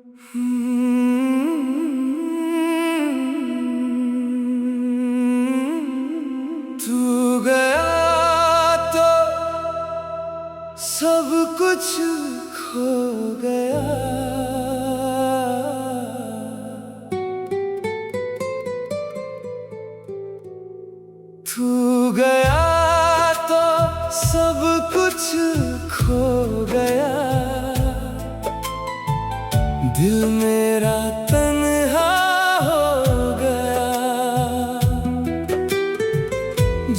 तू गया तो सब कुछ खो गया। तू गया तो सब कुछ खो गया। दिल मेरा तन्हा हो गया।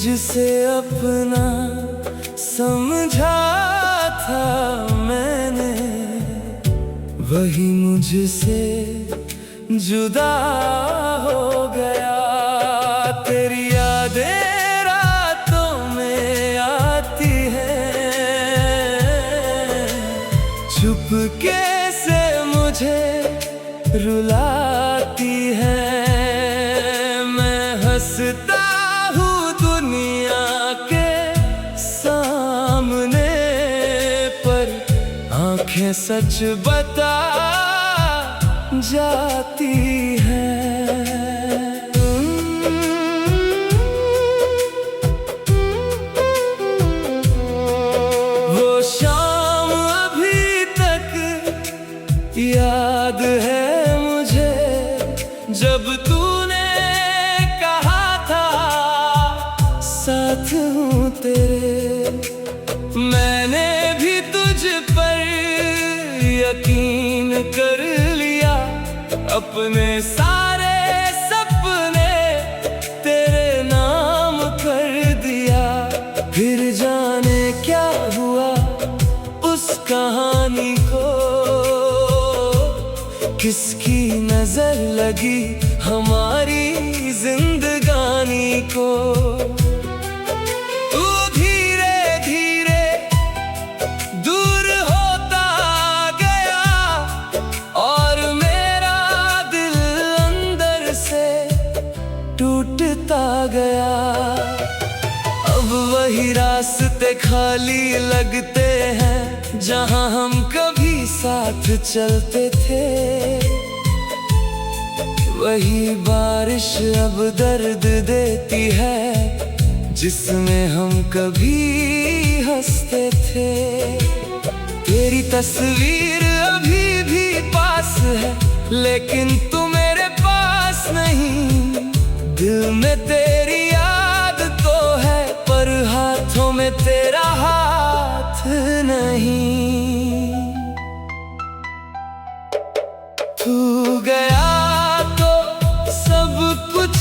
जिसे अपना समझा था मैंने, वही मुझसे जुदा हो गया। तेरी यादें रातों में आती हैं, चुपके से मुझे रुलाती हैं। मैं हंसता हूँ दुनिया के सामने, पर आंखें सच बता जाती हैं। वो शाम अभी तक याद है मुझे, जब तूने कहा था साथ हूँ तेरे। मैंने भी तुझ पर यकीन कर लिया, अपने सारे सपने तेरे नाम कर दिया। फिर जाने क्या हुआ उस कहानी को, किसकी नजर लगी हमारी जिंदगानी को। तू धीरे धीरे दूर होता गया, और मेरा दिल अंदर से टूटता गया। अब वही रास्ते खाली लगते हैं जहां हम कभी साथ चलते थे। वही बारिश अब दर्द देती है जिसमें हम कभी हंसते थे। तेरी तस्वीर अभी भी पास है, लेकिन तू मेरे पास नहीं। दिल में तेरी याद तो है, पर हाथों में तेरा हाथ नहीं। तू गया तो सब कुछ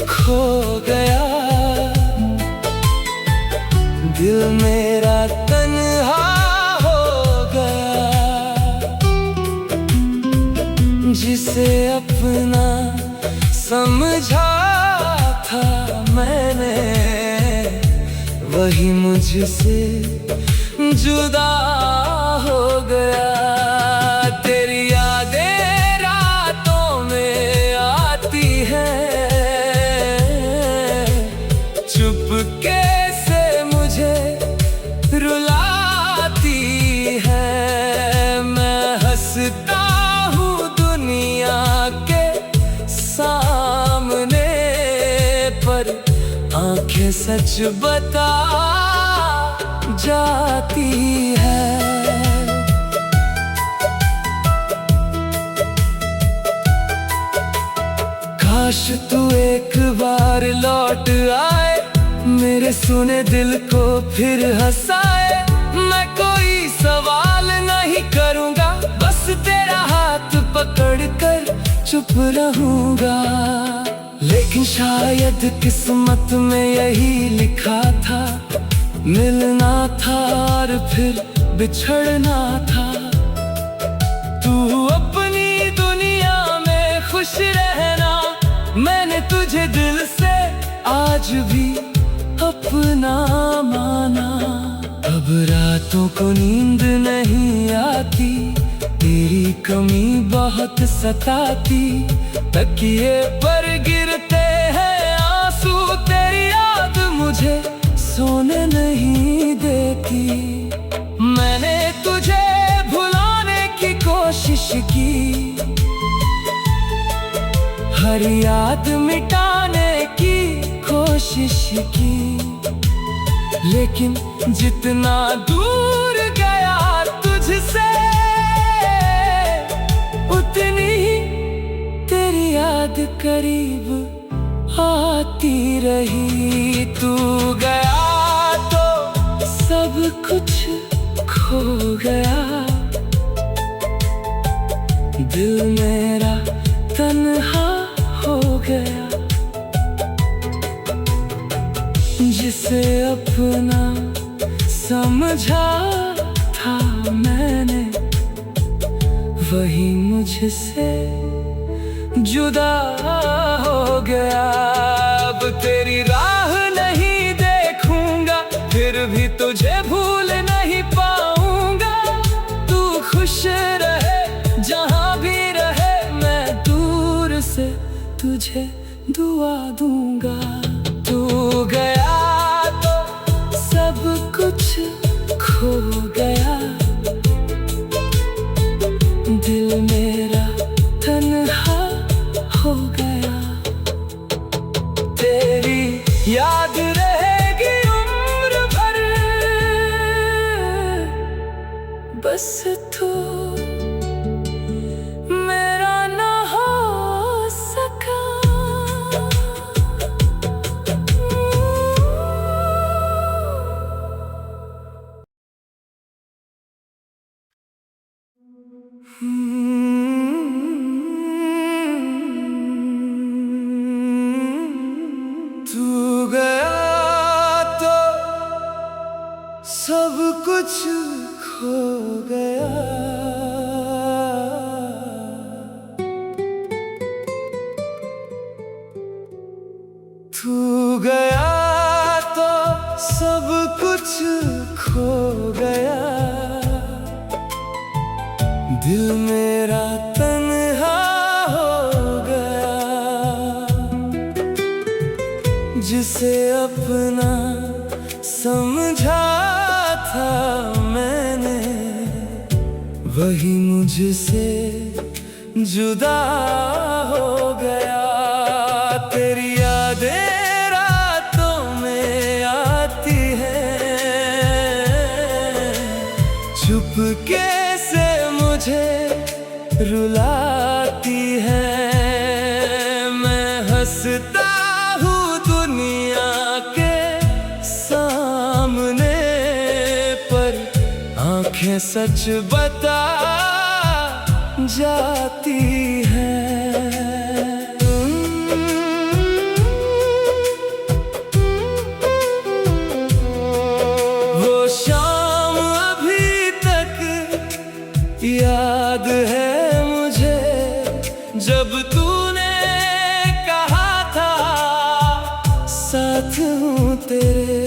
खो गया। दिल मेरा तन्हा हो गया। जिसे अपना समझा था मैंने, वही मुझसे जुदा हो गया। तेरी यादें रातों में आती हैं, चुपके से मुझे रुलाती हैं। मैं हंसता हूँ दुनिया के सामने, पर आंखें सच बता जाती है। काश तू एक बार लौट आए, मेरे सुने दिल को फिर हंसाए। मैं कोई सवाल नहीं करूँगा, बस तेरा हाथ पकड़कर चुप रहूँगा। लेकिन शायद किस्मत में यही लिखा था, मिलना था और फिर बिछड़ना था। तू अपनी दुनिया में खुश रहना, मैंने तुझे दिल से आज भी अपना माना। अब रातों को नींद नहीं आती, तेरी कमी बहुत सताती। तकिए पर गिरते हैं आंसू, तेरी याद मुझे सोने नहीं देती। मैंने तुझे भुलाने की कोशिश कोशिश की, हर याद मिटाने की कोशिश की, लेकिन जितना दूर गया तुझसे उतनी ही तेरी याद करीब आती रही। तू गया तो सब कुछ खो गया, दिल मेरा तन्हा हो गया। जिसे अपना समझा था मैंने, वही मुझसे जुदा हो गया। अब तेरी राह नहीं देखूंगा, फिर भी तुझे भूल नहीं पाऊंगा। तू खुश रहे जहां भी रहे, मैं दूर से तुझे दुआ दूंगा। तू गया तो सब कुछ खो गया, दिल मेरा तन्हा हो गया। तेरी याद रहेगी उम्र भर, बस तू मेरा ना हो सका। तू गया तो सब कुछ खो गया, तू गया तो सब कुछ खो गया, दिल मेरा तन्हा हो गया। जिसे अपना समझा था मैंने, वही मुझसे जुदा हो गया। तेरी यादें रातों में आती हैं, चुपके से मुझे रुलाती है। मैं हंसता हूँ दुनिया के सामने, पर आंखें सच बता जाती हैं। वो शाम अभी तक याद है मुझे, जब तूने कहा था साथ हूँ तेरे।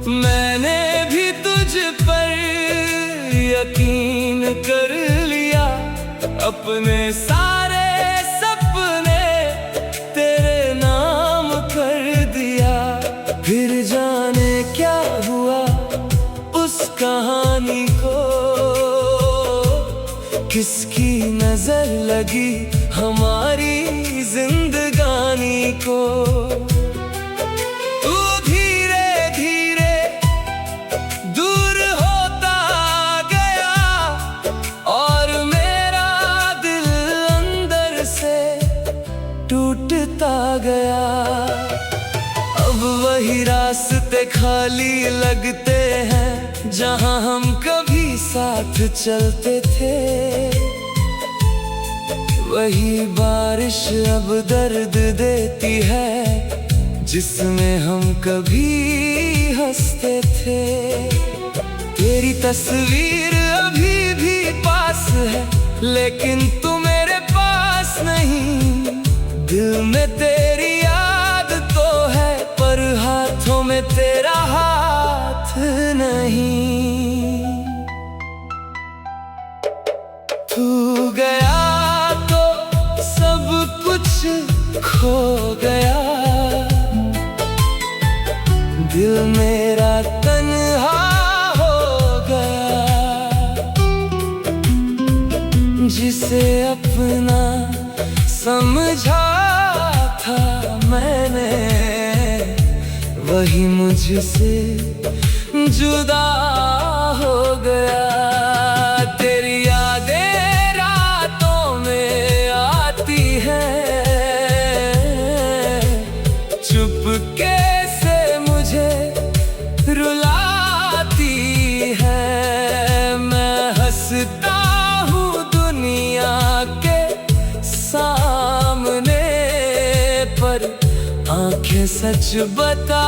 मैंने भी तुझ पर यकीन कर लिया, अपने सारे सपने तेरे नाम कर दिया। फिर जाने क्या हुआ उस कहानी को, किसकी नजर लगी हमारी जिंदगानी को। तू धीरे धीरे दूर होता गया, और मेरा दिल अंदर से टूटता गया। अब वही रास्ते खाली लगते हैं जहां हम कभी साथ चलते थे। वही बारिश अब दर्द देती है जिसमें हम कभी हंसते थे। तेरी तस्वीर अभी भी पास है, लेकिन तू मेरे पास नहीं। दिल में तेरी याद तो है, पर हाथों में तेरा हाथ नहीं। तू गया तो सब कुछ खो गया, दिल मेरा तन्हा हो गया। जिसे अपना समझा था मैंने, वही मुझसे जुदा हो गया। तेरी यादें रातों में आती हैं, चुपके से मुझे रुलाती है। मैं हंसता हूँ दुनिया के सामने, पर आंखें सच बता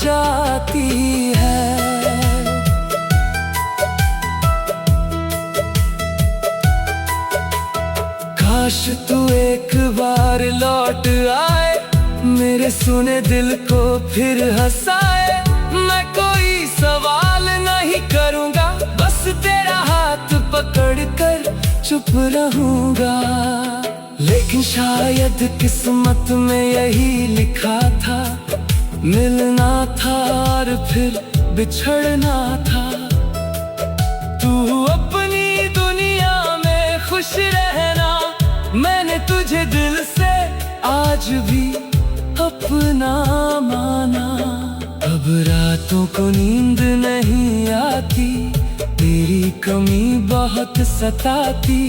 जाती है। काश तू एक बार लौट आए, मेरे सुने दिल को फिर हंसाए। मैं कोई सवाल नहीं करूँगा, बस तेरा हाथ पकड़ कर चुप रहूँगा। लेकिन शायद किस्मत में यही लिखा था, मिलना था और फिर बिछड़ना था। तू अपनी दुनिया में खुश रहना, मैंने तुझे दिल से आज भी अपना माना। अब रातों को नींद नहीं आती, तेरी कमी बहुत सताती।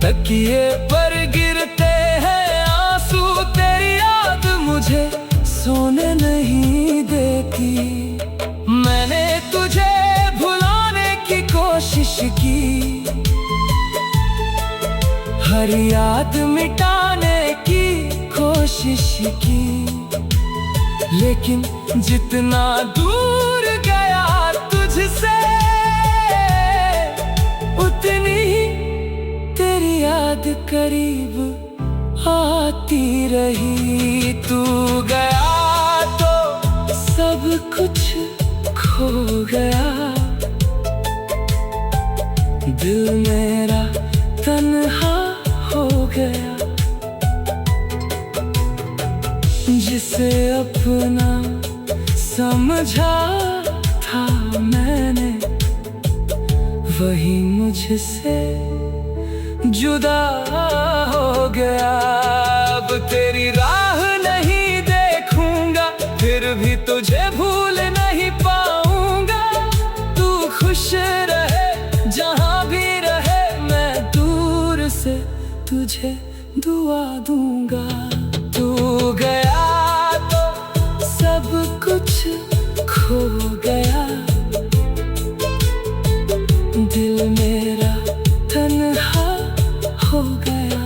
तकिए पर गिरते हैं आंसू, तेरी याद मुझे सोने नहीं देती। मैंने तुझे भुलाने की कोशिश की, हर याद मिटाने की कोशिश की। लेकिन जितना दूर गया तुझसे, उतनी ही तेरी याद करीब आती रही। तू गया तो सब कुछ खो गया, दिल मेरा तन्हा हो गया। जिसे अपना समझा था मैंने, वही मुझसे जुदा हो गया। अब तेरी राह नहीं देखूंगा, फिर भी तुझे भूल नहीं पाऊंगा। तू खुश रहे जहां भी रहे, मैं दूर से तुझे दुआ दूंगा। तू गया तो सब कुछ खो गया, दिल मेरा तन्हा हो गया।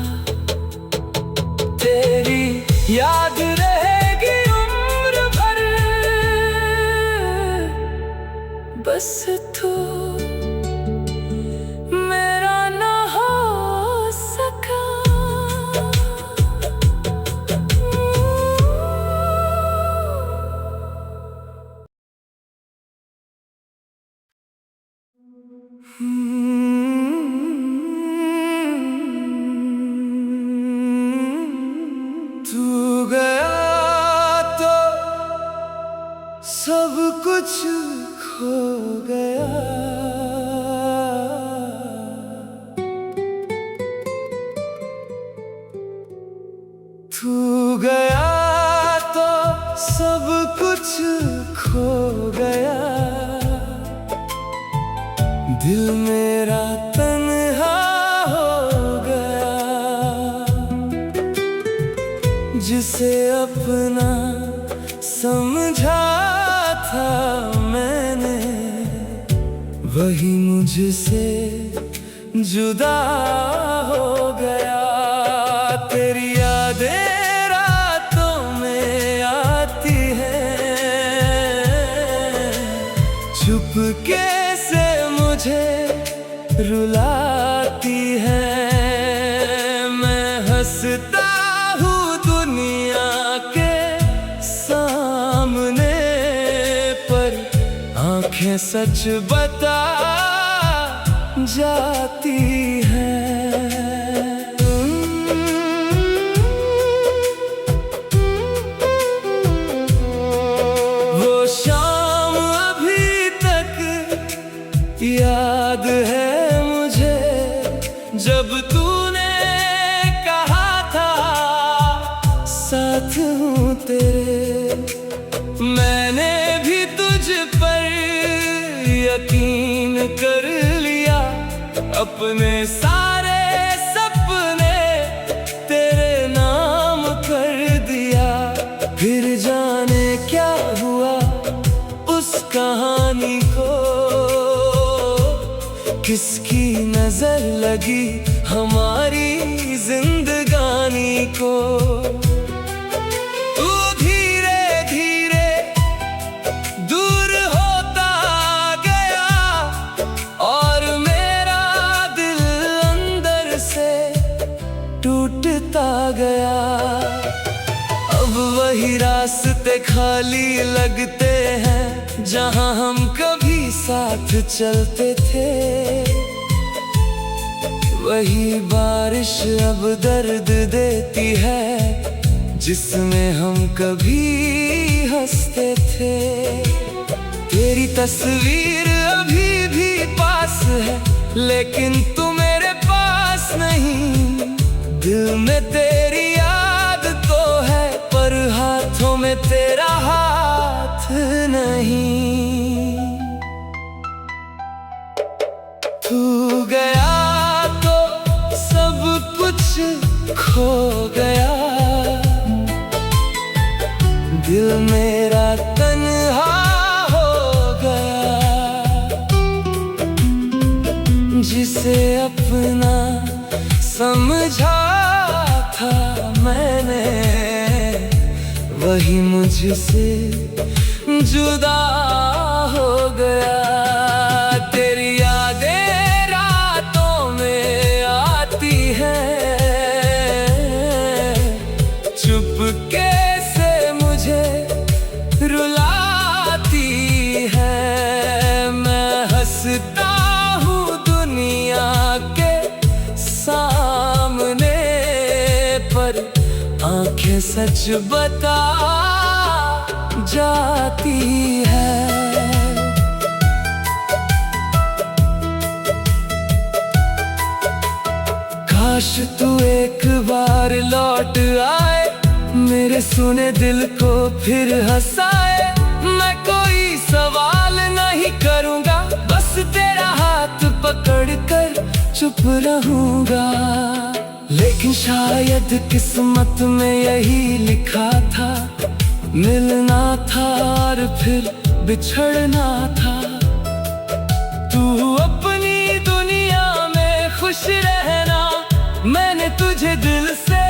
तेरी याद रहेगी उम्र भर, बस तू मेरा ना हो सका। तू गया तो सब कुछ खो गया, तू गया तो सब कुछ खो गया। दिल मेरा तन्हा हो गया, जिसे अपना समझा था मैंने, वही मुझसे जुदा हो गया। तेरी यादें रातों में आती हैं, चुपके से मुझे रुलाती है। मैं हंसता हूँ दुनिया के सामने, पर आंखें सच बता जाती है। वो शाम अभी तक याद है मुझे, जब तूने कहा था साथ हूँ तेरे, मैंने भी तुझ पर यकीन कर लिया। अपने सारे सपने तेरे नाम कर दिया। फिर जाने क्या हुआ उस कहानी को, किसकी नजर लगी हमारी जिंदगानी को। तू धीरे धीरे दूर होता गया और मेरा दिल अंदर से टूटता गया। अब वही रास्ते खाली लगते हैं जहां हम कभी साथ चलते थे। वही बारिश अब दर्द देती है जिसमें हम कभी हंसते थे। तेरी तस्वीर अभी भी पास है लेकिन तू मेरे पास नहीं। दिल में तेरी याद तो है पर हाथों में तेरा हाथ नहीं। तू गया तो सब कुछ खो गया। दिल मेरा तन्हा हो गया। जिसे अपना समझा था मैंने, वही मुझसे जुदा हो गया। तेरी यादें रातों में आती हैं, चुपके से मुझे रुलाती है। मैं हंसता हूँ दुनिया के सामने पर आंखें सच बता जाती है। काश तू एक बार लौट आए, मेरे सुने दिल को फिर हंसाए। मैं कोई सवाल नहीं करूँगा, बस तेरा हाथ पकड़ कर चुप रहूँगा। लेकिन शायद किस्मत में यही लिखा था, मिलना था और फिर बिछड़ना था। तू अपनी दुनिया में खुश रहना, मैंने तुझे दिल से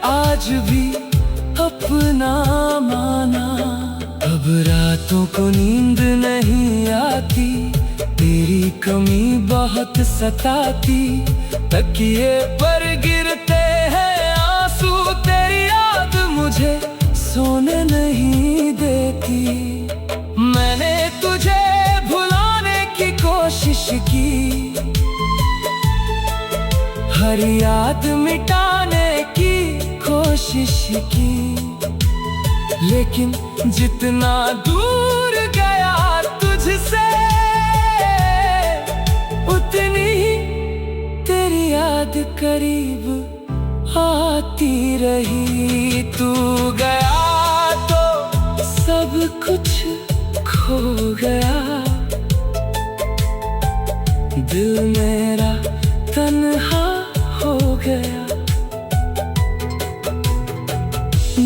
आज भी अपना माना। अब रातों को नींद नहीं आती, तेरी कमी बहुत सताती। तकिए पर गिरते हैं आंसू, तेरी याद मुझे सोने नहीं देती। मैंने तुझे भुलाने की कोशिश की, हर याद मिटाने की कोशिश की। लेकिन जितना दूर गया तुझसे, उतनी ही तेरी याद करीब आती रही। तू गया तो सब कुछ खो गया। दिल मेरा तन्हा हो गया।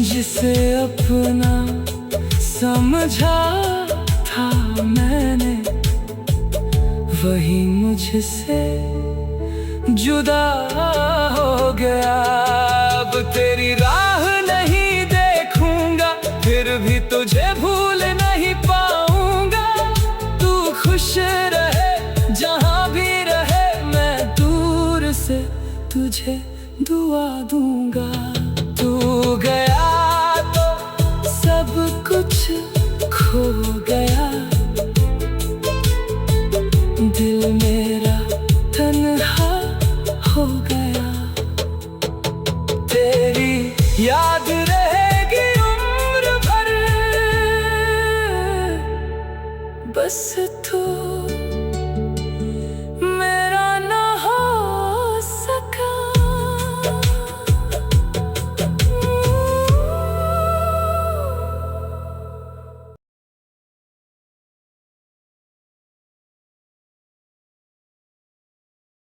जिसे अपना समझा था मैंने, वही मुझसे जुदा हो गया। अब तेरी राह नहीं देखूंगा, फिर भी तुझे भूल नहीं पाऊंगा। तू खुश रहे जहां भी रहे, मैं दूर से तुझे दुआ दूंगा।